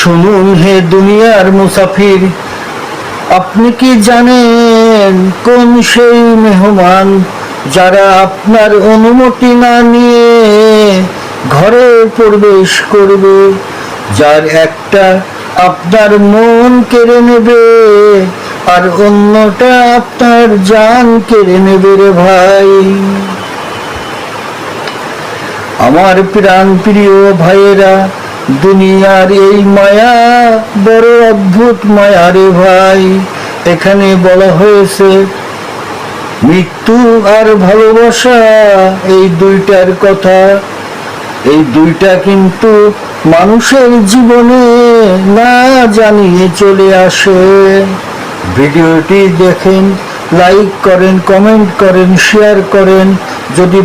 শুনুন হে দুনিয়ার মুসাফির, আপনি কি জানেন কোন সেই মেহমান যারা আপনার অনুমতি না নিয়ে ঘরে প্রবেশ করবে, যার একটা আপনার মন কেড়ে নেবে আর অন্যটা আপনার জান কেড়ে নেবে রে ভাই। আমার প্রাণ প্রিয় ভাইয়েরা, দুনিয়ার এই মায়া বড় অদ্ভুত মায়া রে ভাই। এখানে বলা হয়েছে মৃত্যু আর ভালোবাসা, এই দুইটার কথা। এই দুইটা কিন্তু মানুষের জীবনে না জানিয়ে চলে আসে। ভিডিওটি দেখেন, লাইক করেন, কমেন্ট করেন, শেয়ার করেন। যদি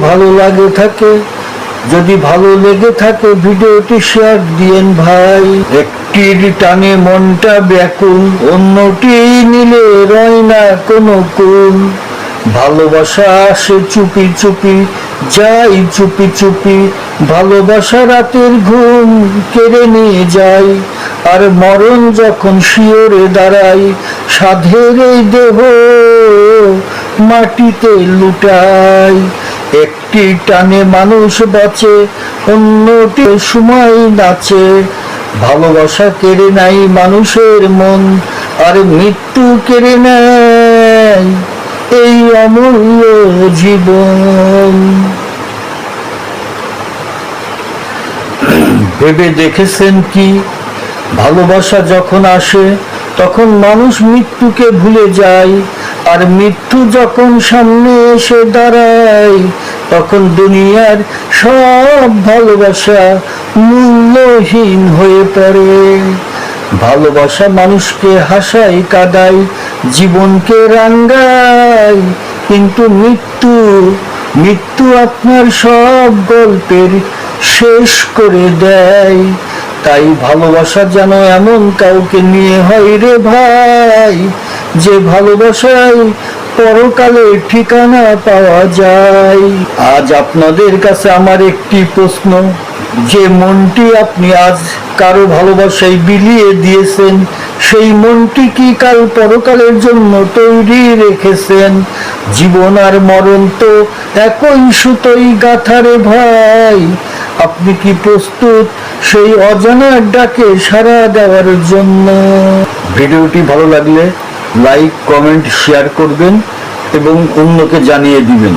ভালো লেগে থাকে ভিডিওটি শেয়ার দিয়েন ভাই। একটির টানে মনটা ব্যাকুল, অন্যটি নিলে রয় না কোনো কুল। ভালোবাসা আসে চুপি চুপি, যাই চুপি চুপি। ভালোবাসা রাতের ঘুম কেড়ে নিয়ে যায়, আর মরণ যখন শিয়রে দাঁড়ায়, সাধের এই দেহ মাটিতে লুটায়। একটি টানে মানুষ বাঁচে, অন্যটি সময় নাচে। ভালোবাসা কেড়ে নেয় মানুষের মন, আর মৃত্যু কেড়ে নেয় এই অমূল্য জীবন। ভেবে দেখেছেন কি, ভালোবাসা যখন আসে তখন মানুষ মৃত্যুকে ভুলে যায়, আর মৃত্যু যখন সামনে এসে দাঁড়ায় তখন দুনিয়ার সব ভালোবাসা মূল্যহীন হয়ে পড়ে। ভালোবাসা মানুষকে হাসায়, কাঁদায়, জীবনকে রাঙায়, কিন্তু মৃত্যু আপনার সব গল্পের শেষ করে দেয়। তাই ভালোবাসা যেন এমন কাউকে নিয়ে হয় রে ভাই, যে ভালোবাসায় পরকালে ঠিকানা পাওয়া যায়। আজ আপনাদের কাছে আমার একটি প্রশ্ন, যে মনটি আপনি আজ কারো ভালোবাসায় বিলিয়ে দিয়েছেন, সেই মনটি কি কাল পরকালের জন্য তৈরি রেখেছেন? জীবন আর মরণ তো একই সুতোই গাঁথা রে ভাই। আপনি কি প্রস্তুত সেই অজানার ডাকে সাড়া দেওয়ার জন্য? ভিডিওটি ভালো লাগলে লাইক, কমেন্ট, শেয়ার করবেন এবং অন্যকে জানিয়ে দিবেন।